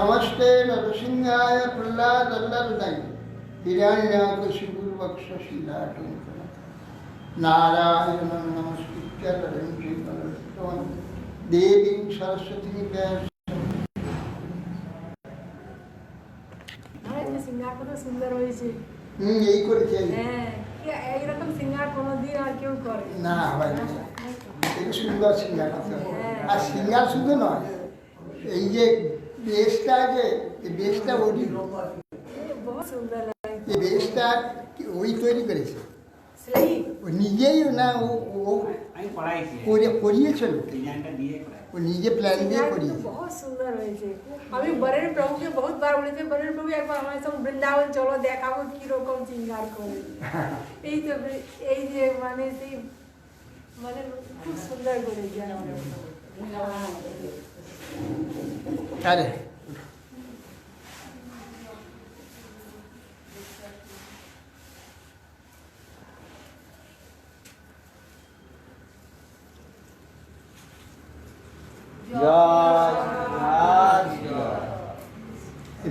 नमस्ते नरसिंहाय प्रह्लादल्लभदाय हिरण्याकशिपुर्वक्षशिलाटं नारायणं नमस्कृत्य नरं चैव नरोत्तमं देवीं सरस्वतीं व्यासं। সিঙ্গার কত সুন্দর হয়েছে। এই করেছে। হ্যাঁ, এইরকম সিঙ্গার কোনোদিন আর কেউ করে না ভাই, এই সুন্দর সিঙ্গার আছে। আর সিঙ্গার শুধু নয়, এই যে বেশটা, যে বেশটা ওই বহুত সুন্দর লাগে। এই বেশটা ওই তৈরি করেছে, সেই ও নিজেই না, ও আমি পড়াইছি, করিয়েছিল, ডিজাইনটা দিয়ে করাই। ও নিজে প্ল্যান দিয়ে করিয়েছে। बहुत सुंदर হয়েছে। আমি বরের প্রভুকে বহুত বার বলেছি, বরের প্রভু একবার আমার সঙ্গে বৃন্দাবন চলো, দেখাবো কি রকম সিঙ্গার করে। এই তো এই যে মানে সেই মানে খুব সুন্দর করে যায়। আরে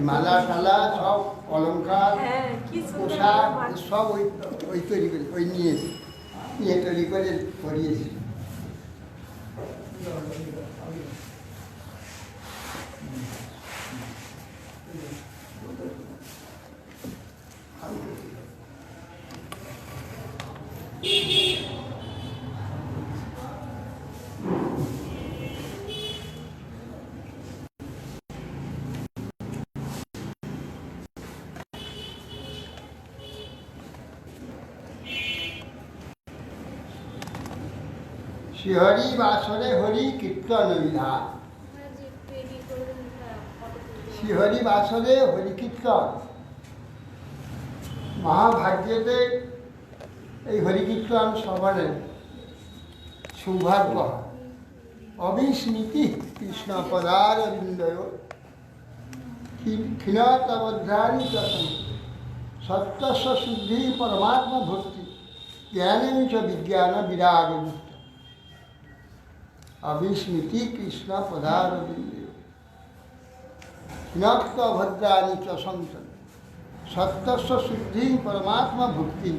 মালা টালা সব অলঙ্কার, হ্যাঁ, কি সুন্দর পোশাক মানে। সব ওই তৈরি করে, ওই নিয়ে তৈরি করে করিয়েছে। শ্রীহরি বাসরে হরি কীর্তন বিধান, শ্রীহরি বাসরে হরি কীর্তন। মহাভাগ্যতে এই হরিকীর্তন শ্রবণের সৌভাগ্য হয়। অবিস্মৃতি কৃষ্ণ পদারবিন্দয় ক্ষীণতবধ্রাণি চতন সত্যস্য শুদ্ধি পরমাত্মা ভক্তি জ্ঞানেন চ বিজ্ঞান বিরাগযুক্ত। অবিস্মৃতি কৃষ্ণ পদারবিন্দয় ক্ষীণতবধ্রাণি চ সন্তন সত্যস্য শুদ্ধি পরমাত্মা ভক্তি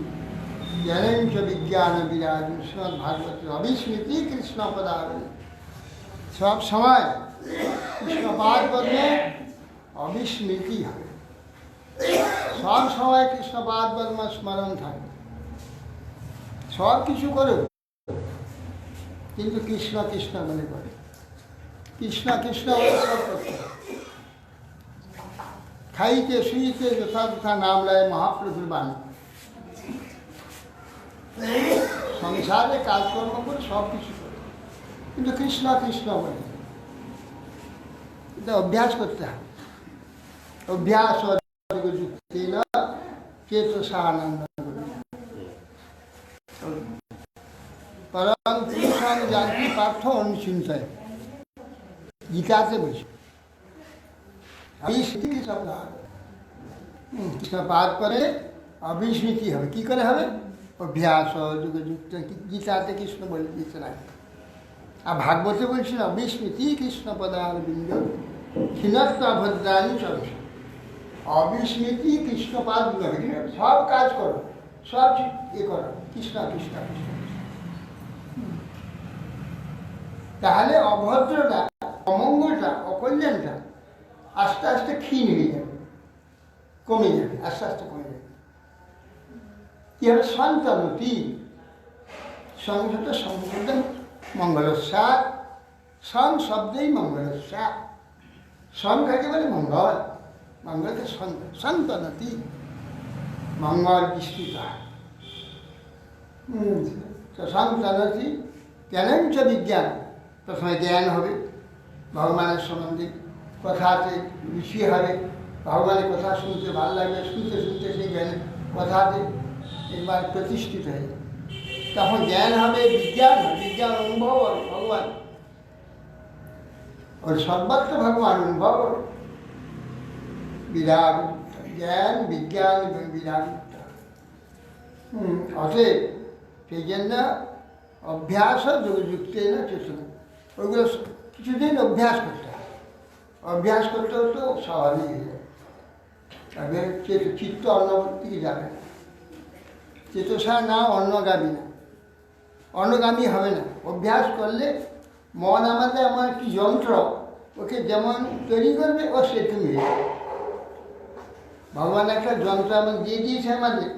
জ্ঞানেন চ বিজ্ঞান বিরাগ। শ্রীমদ্ ভাগবত। অবিস্মৃতি কৃষ্ণ পদারবিন্দয়, সব সময় কৃষ্ণ পাদ পদ্মে অবিস্মৃতি হবে, সব সময় কৃষ্ণ পাদ পদ্ম স্মরণ থাকবে। সব কিছু করে কিন্তু কৃষ্ণ কৃষ্ণ মনে করে, কৃষ্ণ কৃষ্ণ বলে সব করতে হবে। খাইতে শুইতে যথা তথা নাম লয় মহাপ্রভুর বাণী। সংসারে কাজকর্ম করে সব কিছু করে কিন্তু কৃষ্ণ কৃষ্ণ বলে। এটা অভ্যাস করতে হবে। অভ্যাস যুক্তি না চেতসা আনন্দ পরম পুরুষাং জানতি পার্থ অনুচিন্তায়, গীতাতে বলছে। কৃষ্ণ পাঠ করে অবিস্মৃতি হবে। কি করে হবে? অভ্যাস যুক্ত। গীতাতে কৃষ্ণ বলে দিচ্ছে না, আর ভাগবতে বলছেন অবিস্মৃতি কৃষ্ণ পদারবিন্দ ক্ষীণত্বভদ্রাণি চরস। অবিস্মৃতি কৃষ্ণ পাদগুলো হবে, সব কাজ করো, সব করো কৃষ্ণ কৃষ্ণ কৃষ্ণ। তাহলে অভদ্রতা, অমঙ্গলটা, অকল্যাণটা আস্তে আস্তে ক্ষীণ হয়ে যাবে, কমে যাবে, আস্তে আস্তে কমে যাবে। কি হবে? সন্তানতি। সংযত সংযত মঙ্গলস্যাৎ। সং শব্দেই মঙ্গলস্যাৎ। সং কাকে বলে? মঙ্গল। মঙ্গলকে সন্তানতি, মঙ্গল বিস্তৃত। সন্তানতি জ্ঞানেন চ বিজ্ঞান। প্রথমে জ্ঞান হবে, ভগবানের সম্বন্ধে কথা আছে, রুচি হবে, ভগবানের কথা শুনতে ভালো লাগবে, শুনতে শুনতে সেই জ্ঞানের কথাতে একবার প্রতিষ্ঠিত হয়ে যাবে। তখন জ্ঞান হবে, বিজ্ঞান হবে, বিজ্ঞান অনুভব হবে ভগবান, ওর সর্বত্র ভগবান অনুভব হবে। বিরাগ জ্ঞান বিজ্ঞান এবং বিরাগ। অতএব সেই জন্য অভ্যাস যোগযুক্ত না চেতনা, ওইগুলো কিছুদিন অভ্যাস করতে হবে। অভ্যাস করতে করতে স্বাভাবিক হয়ে যায়। এবার চিত্ত অন্যদিকে যাবে না, চেতসা না অন্নগামী না, অন্নগামী হবে না। অভ্যাস করলে মন আমাদের এমন একটি যন্ত্র, ওকে যেমন তৈরি করবে ও সেরকম হয়ে যাবে। ভগবান একটা যন্ত্র আমাকে দিয়ে দিয়েছে আমাদের,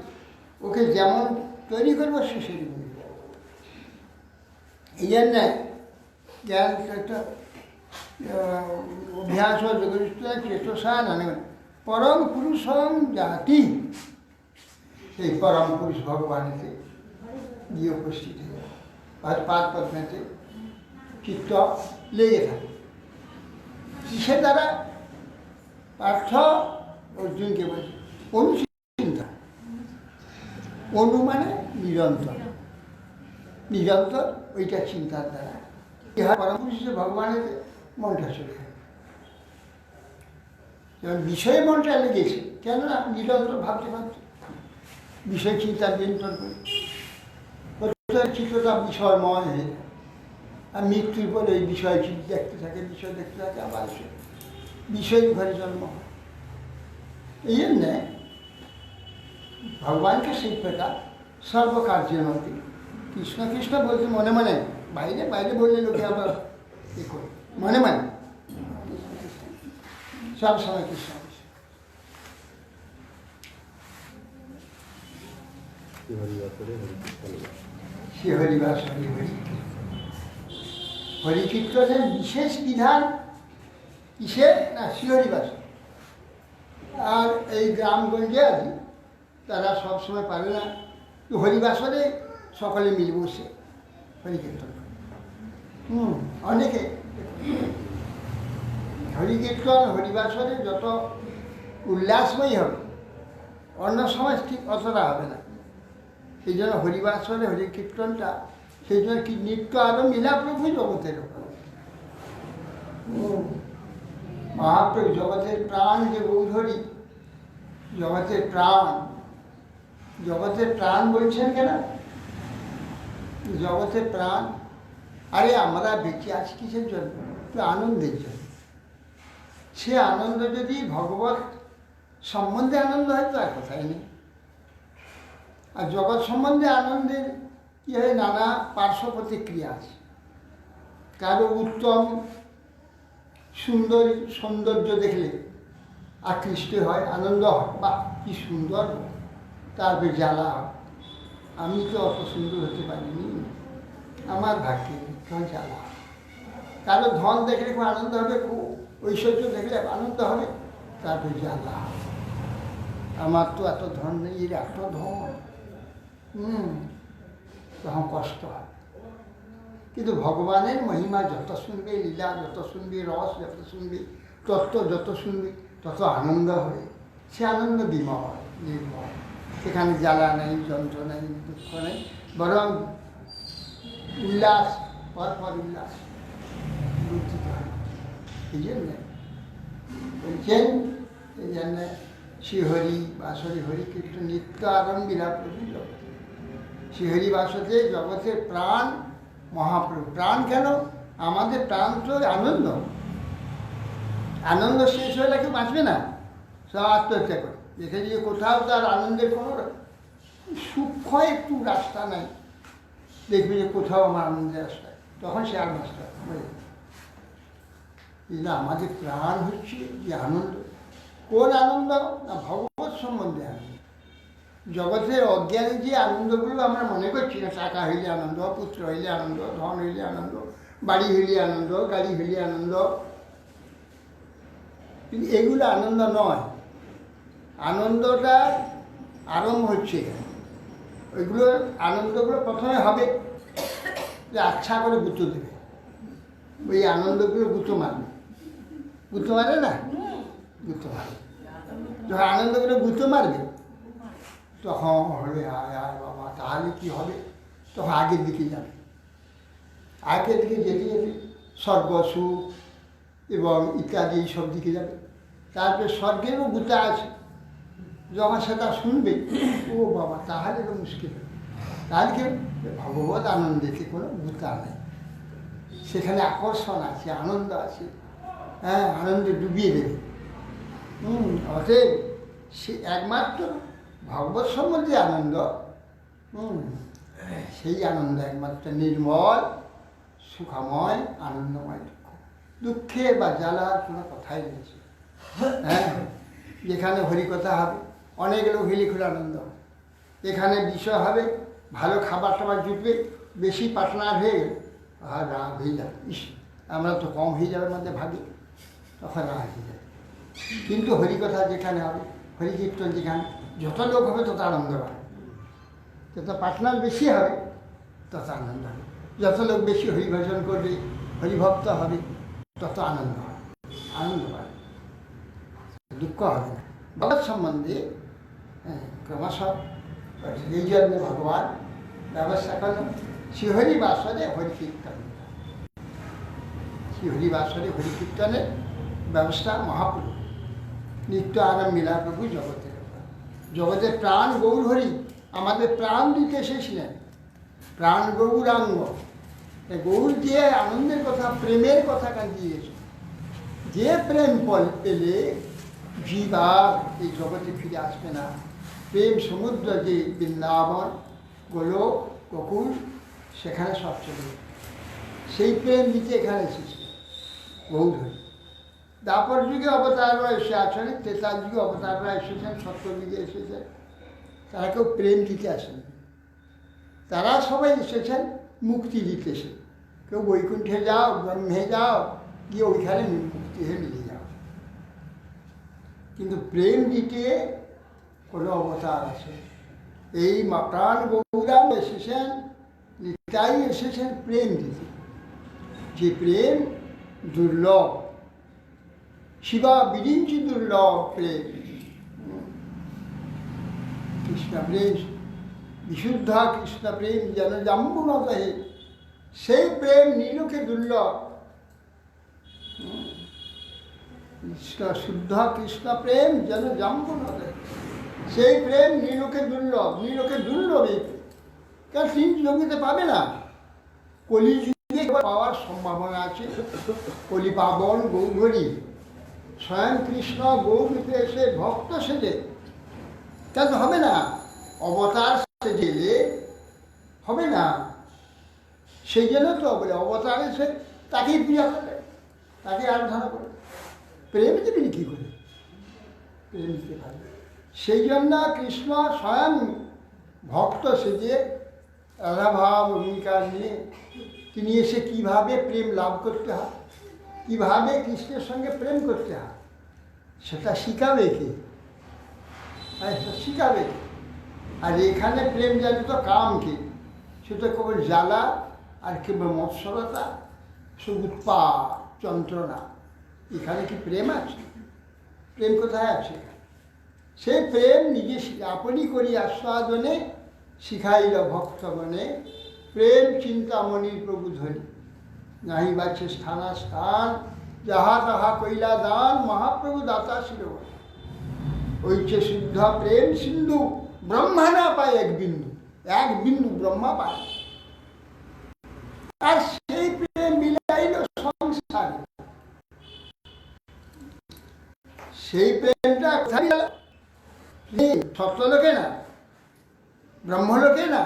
ওকে যেমন তৈরি করবো সে সেরকম হয়ে যাবে। এই জন্যে জ্ঞান একটা অভ্যাস ও যোগনিষ্ঠ চেতসা নানে পরম পুরুষম জাতি, সেই পরম পুরুষ ভগবানেতে গিয়ে উপস্থিত হয়ে যায়। আর পাদ পদ্মেতে চিত্ত লেগে থাকে। কিসের দ্বারা? পার্থ অর্জুনকে বলছে অনুচিন্তা। অনু মানে নিরন্তর, নিরন্তর ওইটা চিন্তার দ্বারা কি হয়? পরম পুরুষে ভগবানের মনটা চলে যায়। যেমন বিষয়ে মনটা লেগেছে, কেননা নিরন্তর ভাবতে ভাবতে বিষয় চিন্তার নিয়ন্ত্রণ করে চিত্রটা বিষয়ময় হয়ে যায়। আর মৃত্যুর পরে ওই বিষয় দেখতে থাকে, বিষয় দেখতে থাকে, আবার সে বিষয় ঘরে জন্ম হয়। এই জন্যে ভগবানকে সেই প্রকার সর্বকার্যের মধ্যে কৃষ্ণ কৃষ্ণ বলতে মনে মনে, বাইরে বাইরে বললে লোকে আবার এ করে, মনে মনে সব সময় কৃষ্ণ কৃষ্ণ। শ্রী হরিবাস হরি হরি হরিকীর্তনের বিশেষ বিধান কিসের? না শ্রীহরিবাস। আর এই গ্রামগঞ্জে আছি, তারা সবসময় পারে না, তো হরিবাসরে সকলে মিলে বসে হরিকীর্তন করে। অনেকে হরিকীর্তন হরিবাসরে যত উল্লাসময়ী হবে, অন্য সময় ঠিক অতটা হবে না। সেই জন্য হরিবাসরে হরিকীর্তনটা, সেই জন্য কি নিত্য আরো মিলাপ্রভু জগতের ওপর। মহাপ্রভু জগতের প্রাণ যে গৌধরী, জগতের প্রাণ, জগতের প্রাণ বলছেন কেন? জগতের প্রাণ, আরে আমরা বেঁচে আছি কিসের জন্য? তো আনন্দের জন্য। সে আনন্দ যদি ভগবত সম্বন্ধে আনন্দ হয় তো আর কথাই নেই। আর জগৎ সম্বন্ধে আনন্দের কী হয়? নানা পার্শ্ব প্রতিক্রিয়া আছে। কারো উত্তম সৌন্দর্য দেখলে আকৃষ্ট হয়, আনন্দ হয়, বা কি সুন্দর, তারপরে জ্বালা হয়, আমি তো অত সুন্দর হতে পারিনি, আমার ভাগ্যে কেউ জ্বালা হয়। কারো ধন দেখলে খুব আনন্দ হবে, খুব ঐশ্বর্য দেখলে আনন্দ হবে, তারপরে জ্বালা হয়, আমার তো এত ধন নেই, এর এত ধন, তখন কষ্ট হয়। কিন্তু ভগবানের মহিমা যত শুনবে, লীলা যত শুনবে, রস যত শুনবে, তত্ত্ব যত শুনবে, তত আনন্দ হবে। সে আনন্দ বিময়, নির্ময়, সেখানে জ্বালা নেই, যন্ত্রণা নেই, দুঃখ নেই, বরং উল্লাস, পরপর উল্লাস বুদ্ধিত হয়। এই জন্যে বলছেন, এই জন্যে শ্রীহরি বাসরি হরি কীর্তন নিত্য আরম্ভীরা প্রভু জগৎ। শ্রীহরি বাসতে জগতের প্রাণ মহাপ্রভু। প্রাণ কেন? আমাদের প্রাণ তো আনন্দ, আনন্দ শেষ হলে কেউ বাঁচবে না, সব আত্মহত্যা করে। দেখে যে কোথাও তার আনন্দের কোনো সূক্ষ্ম একটু রাস্তা নাই, দেখবে যে কোথাও আমার আনন্দের রাস্তা, তখন সে আর বাঁচতে পারে। কিন্তু আমাদের প্রাণ হচ্ছে যে আনন্দ। কোন আনন্দ? না ভগবত সম্বন্ধে আনন্দ। জগতের অজ্ঞানে যে আনন্দগুলো আমরা মনে করছি, না টাকা হইলে আনন্দ, পুত্র হইলে আনন্দ, ধন হইলে আনন্দ, বাড়ি হইলে আনন্দ, গাড়ি হইলে আনন্দ, কিন্তু এগুলো আনন্দ নয়। আনন্দটা আরম্ভ হচ্ছে, ওইগুলো আনন্দগুলো প্রথমে হবে যে আচ্ছা করে গুঁতো দেবে, ওই আনন্দগুলো গুঁতো মারবে, গুঁতো মারে না, গুঁতো মারবে। যখন আনন্দগুলো গুঁতো মারবে তখন হবে আয় আয় বাবা, তাহলে কী হবে? তখন আগের দিকে যাবে, আগের দিকে যেতে যেতে স্বর্গ সুখ এবং ইত্যাদি সব দিকে যাবে। তারপরে স্বর্গেরও গুতা আছে, যখন সেটা শুনবে, ও বাবা তাহলে তো মুশকিল হবে। তাহলে কি ভগবত আনন্দেতে কোনো গুতা নেই, সেখানে আকর্ষণ আছে, আনন্দ আছে, হ্যাঁ, আনন্দে ডুবিয়ে দেবে। অতএব সে একমাত্র ভগবত সম্বন্ধে আনন্দ, সেই আনন্দ একমাত্র নির্মল, সুখময়, আনন্দময়। দুঃখে বা জ্বালার কোনো কথাই নেই। হ্যাঁ, যেখানে হরিকথা হবে অনেক লোক হেলি খুলে আনন্দ হবে, এখানে বিষয় হবে, ভালো খাবার টাবার জুটবে, বেশি পার্টনার হয়ে গেল আর রাগ হয়ে যাবে, ইস আমরা তো কম হয়ে যাবে মধ্যে ভাবি, তখন রাগ হয়ে যাবে। কিন্তু হরিকথা যেখানে হবে, হরিকীর্তন যেখানে যত লোক হবে তত আনন্দ হবে, যত পার্টনার বেশি হবে তত আনন্দ হবে, যত লোক বেশি হরিভজন করবে, হরিভক্ত হবে, তত আনন্দ হবে, আনন্দ হবে, দুঃখ হবে না। ভগবত সম্বন্ধে ক্রমশ এই জন্য ভগবান ব্যবস্থা করলেন শ্রীহরিবাসরে হরিকীর্তন। শ্রীহরিবাসরে হরিকীর্তনের ব্যবস্থা মহাপ্রভু নিত্য আনন্দ মিলা প্রভু জগতের জগতের প্রাণ গৌর হরি আমাদের প্রাণ দিতে এসেছিলেন, প্রাণ গৌরাঙ্গ। গৌর দিয়ে আনন্দের কথা, প্রেমের কথা দিয়েছে। যে প্রেম পেলে জীব আর এই জগতে ফিরে আসবে না। প্রেম সমুদ্র যে বৃন্দাবন, গোলক, গোকুল, সেখানে সব চলে যাবে। সেই প্রেম দিতে এখানে এসেছে গৌর হরি। দাপর যুগে অবতাররা এসে আছেন, তেতার যুগে অবতাররা এসেছেন, সত্তর যুগে এসেছেন। তারা কেউ প্রেম দিতে আসেন, তারা সবাই এসেছেন মুক্তি দিতে এসে। কেউ বৈকুণ্ঠে যাও, ব্রহ্মে যাও, গিয়ে ওইখানে মুক্তি হয়ে মিলে যাও। কিন্তু প্রেম দিতে কোনো অবতার আছে। এই প্রাণ গৌরাঙ্গ এসেছেন, নিতাই এসেছেন প্রেম দিতে। যে প্রেম দুর্লভ, শিবা বিরিঞ্চি দুর্লভ প্রেম, কৃষ্ণ প্রেম, বিশুদ্ধ কৃষ্ণ প্রেম যেন জাম্বুনদে, সেই প্রেম নীলকে দুর্লভ। কৃষ্ণ শুদ্ধ কৃষ্ণ প্রেম যেন জাম্বুনদে, সেই প্রেম নীলকে দুর্লভ। নীলকে দুর্লভ এই কারণ তিন জগতে পাবে না। কলিযুগে পাওয়ার সম্ভাবনা আছে। কলি পাবন গৌরী স্বয়ং কৃষ্ণ গৌরীতে এসে ভক্ত সেজে, কেন হবে না? অবতার সেজে হবে না। সেই জন্য তো বলে অবতার এসে তাকেই পূজা করে, তাকে আরাধনা করে। প্রেম দেবেন কী করে? প্রেম দিতে পারবে। সেই জন্য কৃষ্ণ স্বয়ং ভক্ত সেজে রাধাভাব অঙ্গীকার নিয়ে তিনি এসে কীভাবে প্রেম লাভ করতে হয়, কীভাবে কৃষ্ণের সঙ্গে প্রেম করতে হয়, সেটা শিখাবে কে? শিখাবে কে? আর এখানে প্রেম জানিত কামকে, সেটা কেবল জ্বালা আর কেবল মৎসরতা, সব উৎপাত যন্ত্রণা। এখানে কি প্রেম আছে? প্রেম কোথায় আছে? সেই প্রেম নিজে আপনি করি আস্বাদনে শিখাইল ভক্তগণে, প্রেম চিন্তামণির প্রভু ধরি, নাহি বাছে স্থানা স্থান, যাহা তাহা কইলা দান, মহাপ্রভু দাতা শিরোমণি। ওইছে শুদ্ধ প্রেম সিন্ধু, ব্রহ্মা না পায় এক বিন্দু, এক বিন্দু ব্রহ্মা পায়। আর সেই প্রেম মিলাইল সংসারে। সেই প্রেমটা কোথায় গেল? সত্যলোকে না, ব্রহ্মলোকে না।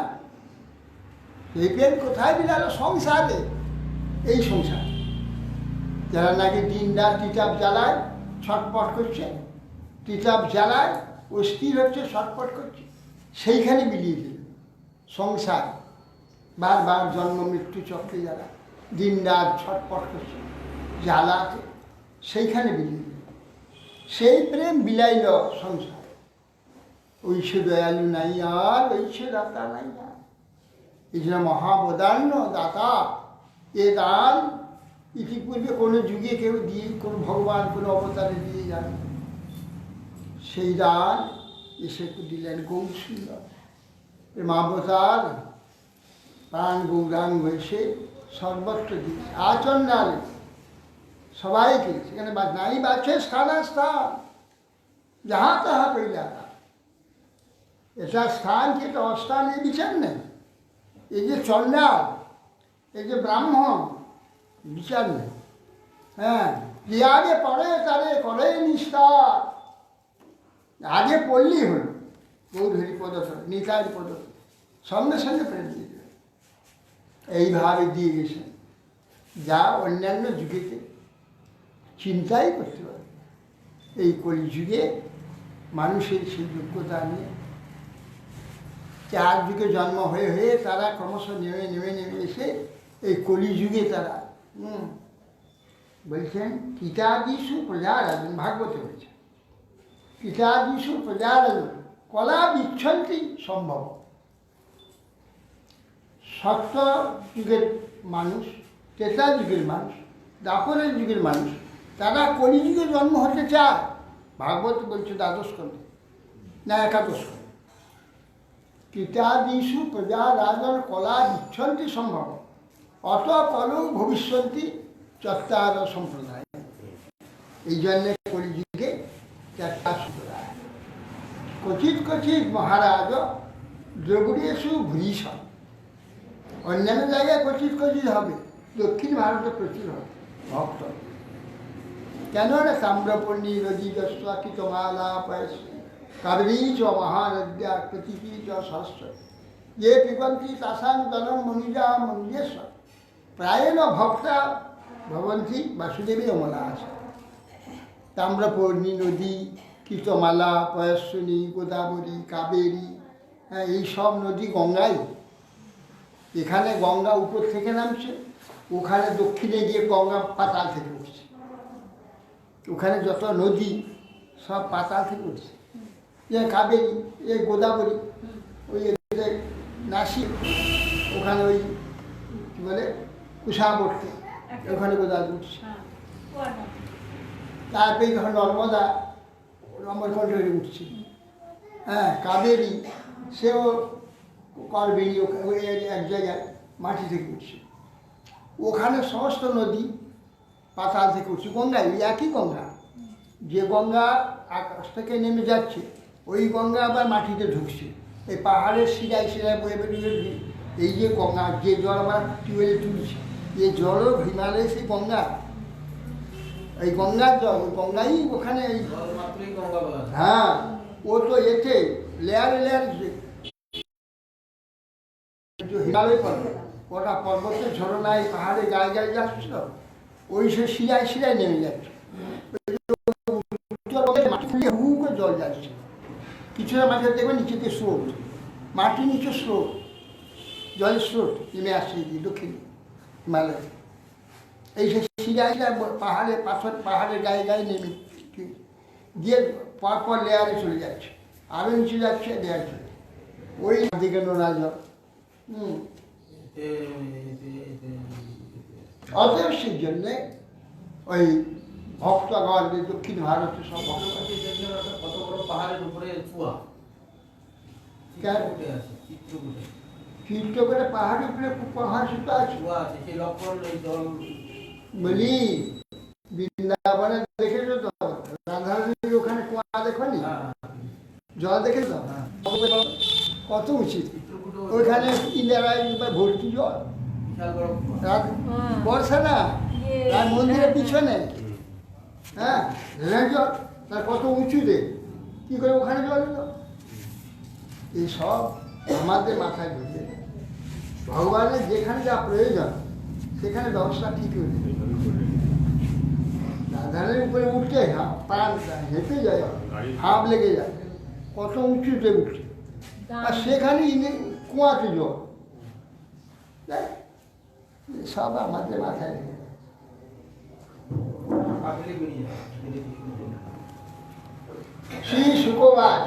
সেই প্রেম কোথায় বিলাল? সংসারে। এই সংসার যারা নাকি দিন রাত তিতাব জ্বালায় ছটপট করছে, তিতাব জ্বালায় অস্থির হচ্ছে, ছটপট করছে, সেইখানে বিলিয়ে দিল সংসার। বারবার জন্ম মৃত্যু চক্রে যারা দিন রাত ছটপট করছে জ্বালাতে, সেইখানে বিলিয়ে দিল। সেই প্রেম বিলাইল সংসার। ঐশে দয়ালু নাই আর, ঐশে দাতা নাই আর। এই জন্য মহাবদান্য দাতা। এ দান ইতিপূর্বে কোনো যুগে কেউ দিয়ে, কোনো ভগবান কোনো অবতারে দিয়ে যান। সেই দান এসে দিলেন গৌর সুন্দর প্রেমাবতার প্রাণ গৌরাঙ্গ এসে সর্বত্র দিয়েছে। আচন্ডালে সবাইকে, সেখানে নাই বাছে স্থানা স্থান, যাহা তাহা কইলা। এটা স্থান কি একটা অস্থান, এই বিচার নেই। এই যে চন্ডাল, এই যে ব্রাহ্মণ, বিচার নেই। হ্যাঁ, যে আগে পড়ে তারে করে নিস্তার। আগে পড়লেই হল গৌরহরি পদধর নিতাই পদধর, সঙ্গে সঙ্গে প্রেম দিয়ে দেবে। এইভাবে দিয়ে গেছেন, যা অন্যান্য যুগেতে চিন্তাই করতে পারে। এই কলিযুগে মানুষের সেই যোগ্যতা নিয়ে 4 যুগে জন্ম হয়ে হয়ে তারা ক্রমশ নেমে নেমে নেমে এসে এই কলিযুগে তারা বলছেন পিতাদিষু প্রজারাজন, ভাগবতে হয়েছে পিতাদিষু প্রজারাজন কলা বিচ্ছন্তি সম্ভব। সত্য যুগের মানুষ, ত্রেতা যুগের মানুষ, দাপরের যুগের মানুষ, তারা কলিযুগে জন্ম হতে চায়। ভাগবত বলছে দ্বাদশ খণ্ডে না একাদশ খণ্ডে, পিতাদিষু প্রজা রাজন কলা বিচ্ছন্তি সম্ভব অত কলু ভবিষ্যন্তি চত্বার সম্প্রদায়। এই জন্যে কলিযুগে 4টা সম্প্রদায়। ক্বচিৎ ক্বচিৎ মহারাজ দ্রবিড়েষু ভূরিশা। অন্যান্য জায়গায় ক্বচিৎ ক্বচিৎ হবে, দক্ষিণ ভারতে প্রচুর হবে ভক্ত। কেন না তাম্রপর্ণী নদী দস্বাকিতমালা পয়স কাবেরী চ মহানদ্যা প্রতীকী চ সহস্র ये पिबन्ति तासां जलं मनुजा मनुजेश्वर प्रायेण भक्ता भवन्ति वासुदेवी अमलास। ताम्रपर्णी नदी, কীতমালা, পয়স্বিনী, গোদাবরী, কাবেরী, হ্যাঁ এই সব নদী গঙ্গাই। এখানে গঙ্গা উপর থেকে নামছে, ওখানে দক্ষিণে গিয়ে গঙ্গা পাতাল থেকে উঠছে। ওখানে যত নদী সব পাতাল থেকে উঠছে। এ কাবেরী, এ গোদাবরী, ওই নাসিক ওখানে ওই কী বলে কুশাবর্তী, ওখানে গোদাবরী উঠছে। তারপরে যখন নর্মদা রম্বরকণ্ঠ উঠছে, হ্যাঁ কাবেরী সেও করবেনি, ওই এক জায়গায় মাটি থেকে উঠছে। ওখানে সমস্ত নদী পাতাল থেকে উঠছে। গঙ্গা ওই একই গঙ্গা, যে গঙ্গা আকাশ থেকে নেমে যাচ্ছে ওই গঙ্গা আবার মাটিতে ঢুকছে। এই পাহাড়ের শিরায় শিরায় বয়ে বেরিয়ে এই যে গঙ্গা, যে জল আমরা টিউবওয়েলে তুলছি, এই জলও হিমালয়ে সেই গঙ্গা, এই গঙ্গার জল, ওই গঙ্গাই ওখানে এই হ্যাঁ ও তো এতে লেয়ারে লেয়ার হিমালয় পর্বত, ওটা পর্বতের ঝরনায় পাহাড়ে গায়ে গায়ে যাচ্ছিল, ওই সে শিরায় শিরায় নেমে যাচ্ছে। হু করে জল যাচ্ছে, কিছুটা মাঝে দেখবেন নিচেতে স্রোত, মাটির নিচে স্রোত, জলের স্রোত নেমে আসছে দক্ষিণ হিমালয়। এই সে শিরায় শিরায় পাহাড়ে পাথর পাহাড়ের গায়ে গায়ে নেমে দিয়ে পরপর লেয়ারে চলে যাচ্ছে, আরও নিচে যাচ্ছে লেয়ার চলে, ওই দিকে নোনা জল। অতএব সেই জন্যে ওই ভক্তগণ দক্ষিণ ভারতে সব কত বড় পাহাড়ের উপরে কুয়া চিত্রকূটে পাহাড়ের উপরে পাহাড় সুতো আছে, বলি বৃন্দাবনে দেখেছো তো, রাধারানীর ওখানে কুয়া দেখো নি, জল দেখেছো কত উচিত, ওইখানে ইন্দিরায় ভর্তি জল, বর্ষা না মন্দিরের পিছনে, হ্যাঁ জল, তার কত উঁচুতে, কী করে ওখানে জল এলো? এইসব আমাদের মাথায় ঢুকে, ভগবানের যেখানে যা প্রয়োজন সেখানে ব্যবস্থা ঠিক হয়ে যাবে। রাধারের উপরে উঠতে প্রাণ হেঁটে যায়, হাঁপ লেগে যায়, কত উঁচুতে উঠছে, আর সেখানে কুয়াতে জল, সব আমাদের মাথায় ঢুকে। শ্রী শুকবাস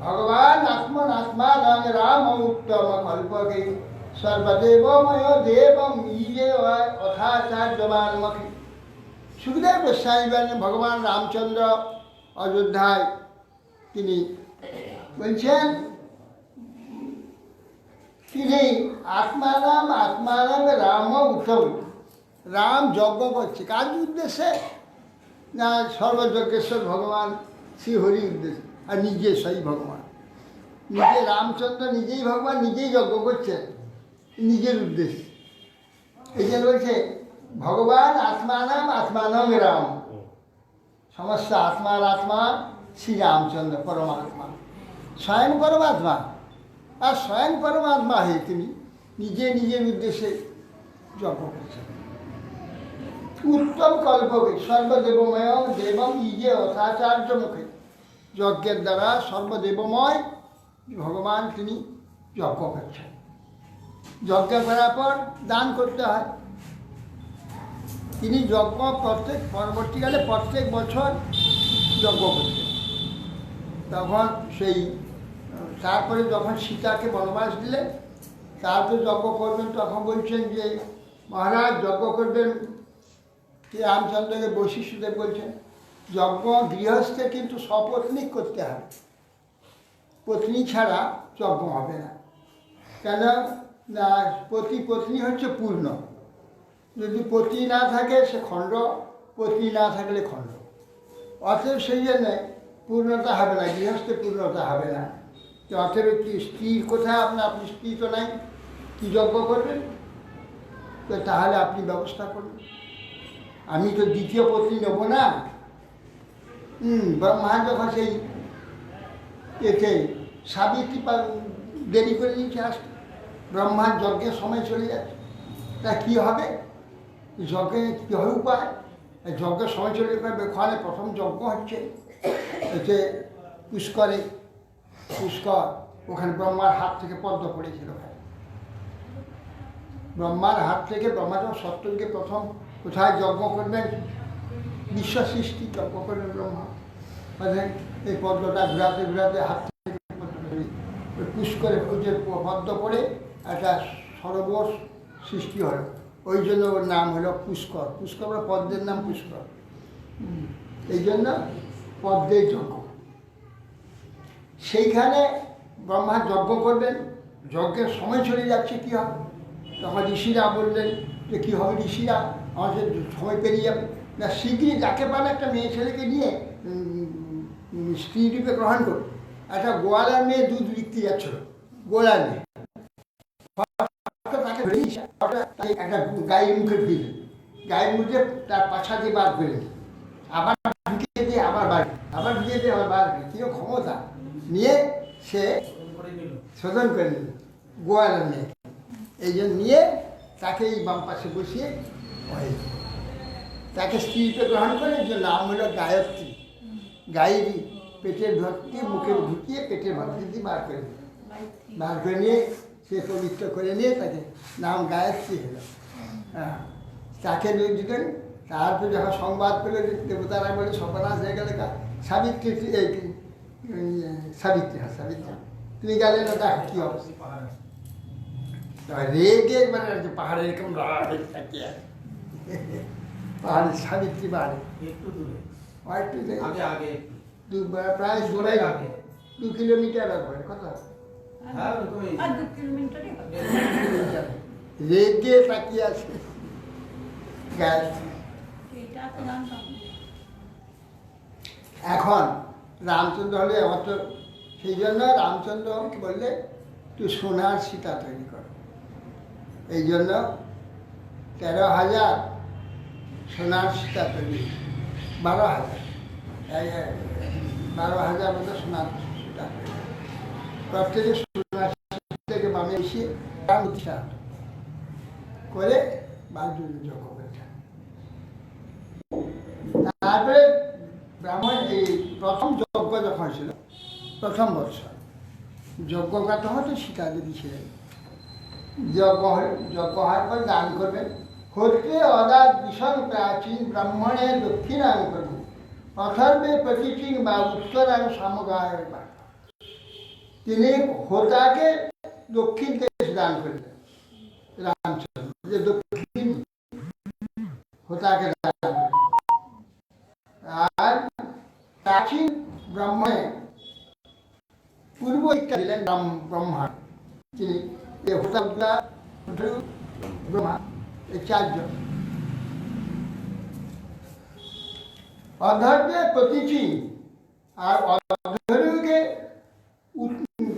ভগবান আত্মনাত্মা গান রাম উত্তম কল্পকে সর্বদেবময় দেবম ইয়ে অথাচার্যবান্মকে। সুখদেব গোস্বামী বলেন ভগবান রামচন্দ্র অযোধ্যায় তিনি বলছেন তিনি আত্মারাম রাম উত্তম, রাম যজ্ঞ করছে কার উদ্দেশ্যে না সর্বযজ্ঞেশ্বর ভগবান শ্রীহরির উদ্দেশ্যে, আর নিজে সেই ভগবান, নিজে রামচন্দ্র নিজেই ভগবান, নিজেই যজ্ঞ করছেন নিজের উদ্দেশ্যে। এই যে রয়েছে ভগবান আত্মানাম আত্মানং রাম, সমস্ত আত্মার আত্মা শ্রী রামচন্দ্র পরমাত্মা, স্বয়ং পরমাত্মা। আর স্বয়ং পরমাত্মা হয়ে তিনি নিজে নিজের উদ্দেশ্যে যজ্ঞ করছেন। উত্তম কল্পকে সর্বদেবময় দেবম ইজে অথাচার্য মুখে, যজ্ঞের দ্বারা সর্বদেবময় ভগবান তিনি যজ্ঞ করছেন। যজ্ঞ করার পর দান করতে হয়। তিনি যজ্ঞ পরবর্তীকালে প্রত্যেক বছর যজ্ঞ করতেন। তখন সেই তারপরে যখন সীতাকে বনবাস দিলেন, তারপরে যজ্ঞ করবেন, তখন বলছেন যে মহারাজ যজ্ঞ করবেন। রামচন্দ্রকে বৈশিষ্ট্যদেব বলছেন যজ্ঞ গৃহস্থে কিন্তু সপত্নীক করতে হবে, পত্নী ছাড়া যজ্ঞ হবে না। কেন না, পত্নী হচ্ছে পূর্ণ। যদি পতি না থাকে সে খণ্ড, পতি না থাকলে খণ্ড। অতএব সেই জন্যে পূর্ণতা হবে না, গৃহস্থে পূর্ণতা হবে না। তো অতএব কি স্ত্রী কোথায়? আপনি স্ত্রী তো নাই, কি যজ্ঞ করবেন? তো তাহলে আপনি ব্যবস্থা করুন। আমি তো দ্বিতীয় পত্নী নেব না। ব্রহ্মা যখন সেই এতে সাবিত্রী দেরি করে নিচ্ছে আসতে, ব্রহ্মার যজ্ঞের সময় চলে যাচ্ছে, তা কী হবে? যজ্ঞে কী হবে উপায়? যজ্ঞের সময় চলে যাবে। ওখানে প্রথম যজ্ঞ হচ্ছে এতে পুষ্করে, পুষ্কর, ওখানে ব্রহ্মার হাত থেকে পদ্ম পড়েছিল। ব্রহ্মার হাত থেকে ব্রহ্মা যখন সত্যকে প্রথম কোথায় যজ্ঞ করবেন, বিশ্ব সৃষ্টি যজ্ঞ করবেন ব্রহ্মা, এই পদ্মটা ঘুরাতে ঘুরাতে হাত থেকে পুষ্করে যে পদ্ম পড়ে একটা সরোবর সৃষ্টি হলো, ওই জন্য ওর নাম হলো পুষ্কর। পুষ্কর পদ্মের নাম পুষ্কর, এই জন্য পদ্মের যজ্ঞ। সেইখানে ব্রহ্মা যজ্ঞ করবেন, যজ্ঞের সময় চলে যাচ্ছে, কী হবে? তখন ঋষিরা বললেন যে কী হবে ঋষিরা, আমাদের সময় পেরিয়ে যাবে না, শীঘ্রই যাকে পান একটা মেয়ে ছেলেকে নিয়ে স্ত্রী রূপে গ্রহণ করুন। একটা গোয়ালার মেয়ে দুধ বিক্রি যাচ্ছিল, গোয়ালার মেয়ে তাকে একটা গায়ের মুখে ঢুকিয়ে, গায়ের মুখে তার পাছা দিয়ে বার করে দিই, আবার ঢুকিয়ে দিয়ে আবার বার, আবার ঢুকিয়ে দিয়ে আবার বার করে, কিরকম ক্ষমতা নিয়ে সে শোধন করে নিল গোয়ালার মেয়ে। এই জন্য নিয়ে তাকে এই বাম পাশে বসিয়ে তাকে স্ত্রীতে গ্রহণ করে, যে নাম হলো গায়ত্রী। গায়েরই পেটের ভর্তি মুখে ঢুকিয়ে পেটের ভর্তি দিয়ে বার করে দিল, বার করে নিয়ে সে পবিত্র করে নিয়ে তাকে নাম গায়ত্রী হলো। হ্যাঁ, তাকে নিয়ে দিলেন। তারপরে যখন সংবাদ পেলে দেবতারা বলে সর্বনাশ হয়ে গেলে, সাবিত্রী সাবিত্রী, হ্যাঁ সাবিত্রী তুমি গেলে না, দেখ কী অবস্থা। রেগে মানে পাহাড়ে এরকম থাকে, পাহাড়ে সাবিত্রী পাহাড়ে একটু দূরে, একটু আগে আগে প্রায় 2 কিলোমিটার হবে কথা। হ্যাঁ, তুমি রেগে তাকিয়ে আছে। এখন রামচন্দ্র হলে আমার তো, সেই জন্য রামচন্দ্র বললে তুই সোনার সীতা তৈরি কর। এই জন্য 13,000 সোনার সীতা তৈরি, 12,000 মতো সোনার সীতা তৈরি, প্রত্যেকে সোনার সীতাকে বামে এসে করে বালযুদ্ধ যজ্ঞ করেছেন। তারপরে ব্রাহ্মণ এই প্রথম যজ্ঞ যখন ছিল, প্রথম বৎসর যজ্ঞটা তখন তো সীতা দেবী ছিলেন। যজ্ঞ হওয়ার পর দান করবেন। হতে অদাত ভীষণ প্রাচীন ব্রাহ্মণের দক্ষিণাং করব, অথর্বে প্রতিচিং বা উত্তরাং সমগায়। তিনি হোতাকে দক্ষিণ দেশ দান করলেন রামচন্দ্র, যে দক্ষিণ হোতাকে দান করলেন। আর প্রাচীন ব্রাহ্মণে পূর্ব ইচ্ছা দিলেন ব্রহ্মা, তিনি হোতা ব্রহ্মা, এই 4 জন। অধর্বে প্রতিচি আর অধর্বকে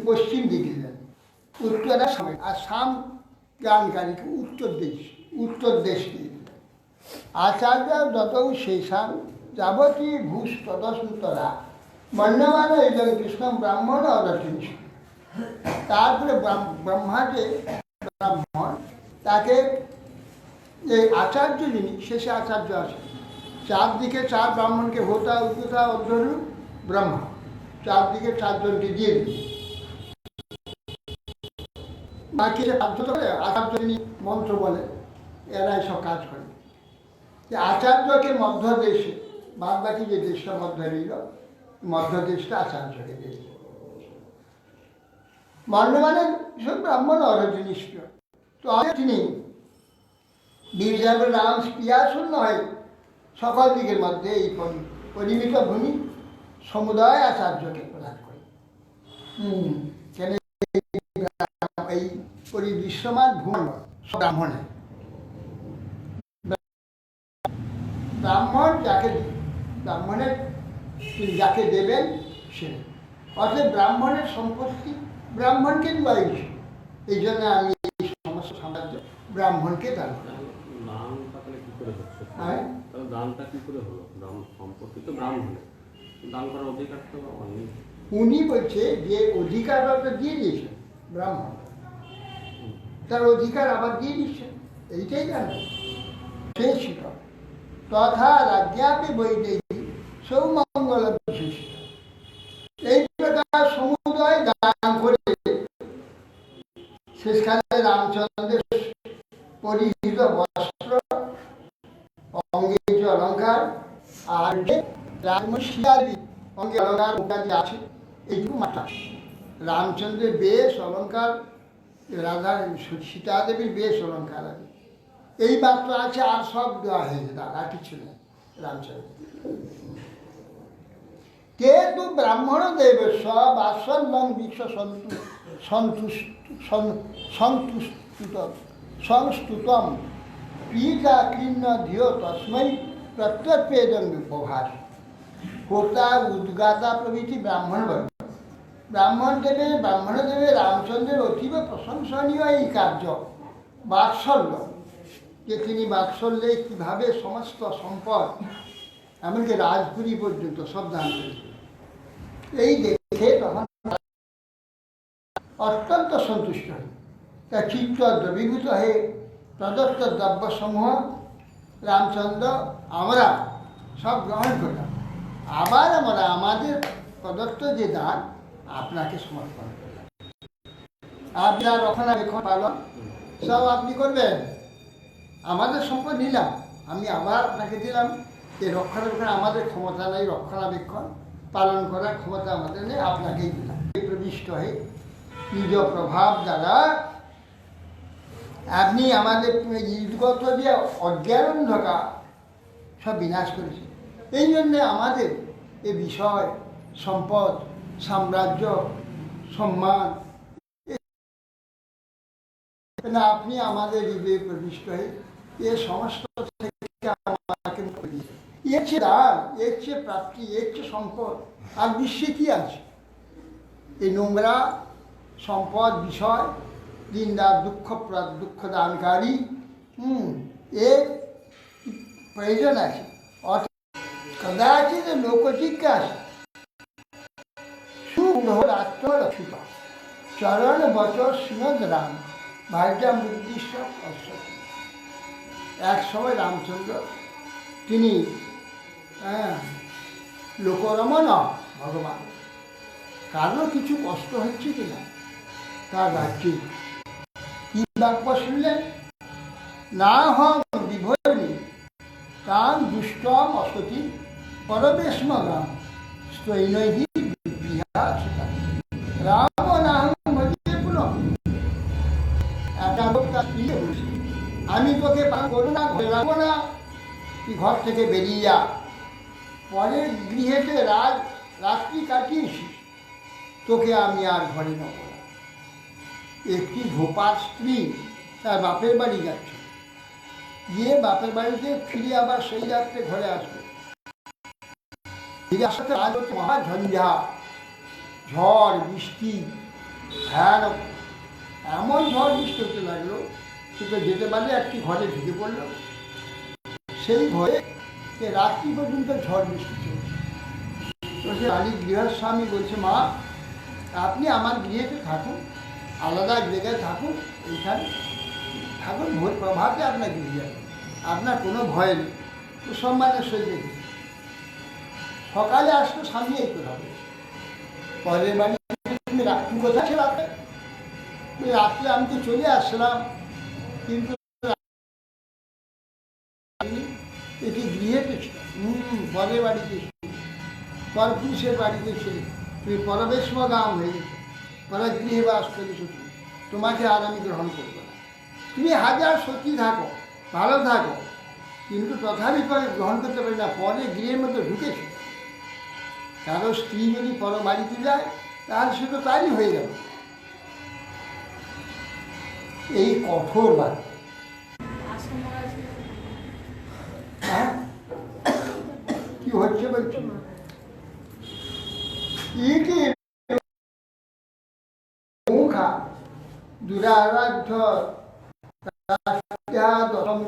পশ্চিম দিকে দিলেন, উত্তরা সময়, আর সাম জ্ঞানকারীকে উত্তর দেশ দিয়ে দিলেন। আচার্য যত শেষাং যাবতী ভূষ তদসন্তরা বর্ণমান এবং কৃষ্ণ ব্রাহ্মণ অরচিস। তারপরে ব্রহ্মা যে ব্রাহ্মণ, তাকে এই আচার্য যিনি, শেষে আচার্য আছে। চারদিকে চার ব্রাহ্মণকে হোতা উদ্যোতা অধ্যরু ব্রহ্মা, চারদিকে চারজনকে দিয়ে দিন। বাকি যে কার্য করে আচার্য যিনি মন্ত্র বলে, এরাই সব কাজ করে। যে আচার্যকে মধ্য দেশে, বাদ বাকি যে দেশটা মধ্য রইল, মধ্য দেশটা আচার্যকে দিয়ে দিল। বর্ণমানে সব ব্রাহ্মণ অরজনিষ্ঠ। তো তিনি বীরজাব রাম ক্রিয়াশূন্য হয় সকল দিকের মধ্যে এই পরিমিত ভূমি সমুদয় আচার্যকে প্রদান করে। কেন এই পরিদৃশ্যমান ভূমি ব্রাহ্মণের, ব্রাহ্মণ ব্রাহ্মণের যাকে দেবেন সে, অর্থাৎ ব্রাহ্মণের সম্পত্তি ব্রাহ্মণকে দেওয়া হয়েছে। এই জন্য আমি এই সমস্ত সাম্রাজ্য ব্রাহ্মণকে দান করি। দানটা কি করে হলো? সম্পত্তি তো ব্রাহ্মণের, দান করার অধিকার তো অনেক। উনি বলছে যে অধিকারটা তো দিয়ে দিয়েছেন ব্রাহ্মণ, তার অধিকার আবার দিয়ে দিচ্ছেন, এইটাই জানো সেই ছিল। তথা রাজ্ঞাপি বৈদেহী সৌমঙ্গল বিশেষিত। এই প্রকার সমুদয় দান করে শেষকালে রামচন্দ্রের পরিহিত বস্ত্র, অঙ্গে যে অলঙ্কার, আর যে রাজমশিয়াদি অঙ্গে অলঙ্কার মুখাদি আছে, এইটুকু মাত্রা। রামচন্দ্রের বেশ অলঙ্কার, রাধা সীতা দেবীর বেশ অলঙ্কার আছে, এই মাত্র আছে, আর সব দেওয়া হয়েছে, তার আর কিছু নেই রামচন্দ্র। কে তু ব্রাহ্মণ দেব বাসল্লং বিশ্ব সংস্তুতম পীতা কীর্ণ ধিয় তস্मै প্রত্যর্পেদং ব্যবহার। হোতা উদ্গাতা প্রভৃতি ব্রাহ্মণবর্গ, ব্রাহ্মণদেবে রামচন্দ্রের অতীব প্রশংসনীয় এই কার্য বাৎসল্য, যে তিনি বাৎসল্যে কীভাবে সমস্ত সম্পদ এমনকি রাজপুরী পর্যন্ত সব দান করেছেন। এই দেখে তখন অত্যন্ত সন্তুষ্ট হয়, তার চিত্ত দ্রবীভূত হয়ে প্রদত্ত দ্রব্যসমূহ রামচন্দ্র আমরা সব গ্রহণ করলাম, আবার আমরা আমাদের প্রদত্ত যে দান আপনাকে সমর্পণ করলাম। আপনার রক্ষণাবেক্ষণ পালন সব আপনি করবেন, আমাদের সম্পদ নিলাম, আমি আবার আপনাকে দিলাম। এই রক্ষণাবেক্ষণ আমাদের ক্ষমতা নেই, রক্ষণাবেক্ষণ পালন করার ক্ষমতা আমাদের নেই, আপনাকেই দিলাম। প্রবিষ্ট হয়ে নিজ প্রভাব দ্বারা আপনি আমাদের ইদগত যে অজ্ঞান অন্ধকার সব বিনাশ করেছেন। এই জন্যে আমাদের এ বিষয়, সম্পদ, সাম্রাজ্য, সম্মান, আপনি আমাদের হৃদয়ে প্রবিষ্ট হয়ে এ সমস্ত থেকে আমাকে মুক্তি দিয়েছেন। এর চেয়ে দান, এর চেয়ে প্রাপ্তি, এর চেয়ে সম্পদ আর বিশ্বে কি আছে? এই নোংরা সম্পদ বিষয়, দিনদার দুঃখদানকারী, এর প্রয়োজন আছে। অর্থাৎ কদাচিৎ লোকজিজ্ঞাসা সুরাত্মরক্ষিত চরণ বচর শ্রীমদ রাম ভাগ্যাম উদ্দিষ্ট অশ্বতী। এক সময় রামচন্দ্র তিনি লোকরমণ ভগবান, কারো কিছু কষ্ট হচ্ছে কিনা তার রাজ্যে কি বাক্য শুনলেন? না হং বিভরণী কাম দুষ্টম অসতী পরবেশম রাম স্তৈনহি বিহাসিতা রাম নাহং ভজে পুনঃ। একটা লোক তার প্রিয় বলছে, আমি তোকে করো না, ঘরে রাখবো না, তুই ঘর থেকে বেরিয়ে যা। পরের গৃহেতে রাত্রি কাটিয়েছিস, তোকে আমি আর ঘরে নেব না। একটি ধোপার স্ত্রী তার বাপের বাড়ি যাচ্ছে, গিয়ে বাপের বাড়িতে ফিরে আবার সেই রাত্রে ঘরে আসবে। ফিরে আসাতে আজ হচ্ছে মহাঝঞ্ঝা, ঝড় বৃষ্টি, ভয়ানক এমন ঝড় বৃষ্টি হতে লাগলো, সে তো যেতে পারলে একটি ঘরে ঢুকে পড়লো। সেই ভয়ে যে রাত্রি পর্যন্ত ঝড় বৃষ্টি চলছে। তো সে রানী গৃহস্বামী বলছে, মা আপনি আমার গৃহেতে থাকুন, আলাদা এক জায়গায় থাকুন, এইখানে থাকুন, ভোর প্রভাতে আপনার গৃহে যাবেন, আপনার কোনো ভয় নেই। তো সম্মানের সহিত দেখি সকালে আসলো, স্বামী এই কথা বলছে, পরের বাড়ি তুমি রাত্রি কোথায় ছিল রাতে? রাত্রে আমি তো চলে আসলাম, কিন্তু এটি গৃহেতে ছিল। পরের বাড়িতে ছিল, পরপুরুষের বাড়িতে ছিল, তুমি পরবেশমগাম হয়ে গেছো, পরে গৃহে বাস করেছো, তোমাকে আর আমি গ্রহণ করব না। তুমি হাজার সত্যি থাকো, ভালো থাকো, কিন্তু তথাপি করে গ্রহণ করতে পারি না। পরে গৃহের মধ্যে ঢুকেছো, কারো স্ত্রী যদি পর বাড়িতে যায় তাহলে সে তো তারই হয়ে যাবে। এই কঠোর বাক্য। হ্যাঁ কি হচ্ছে বলছি, ইতি মুখা দুরারাধ্য দশম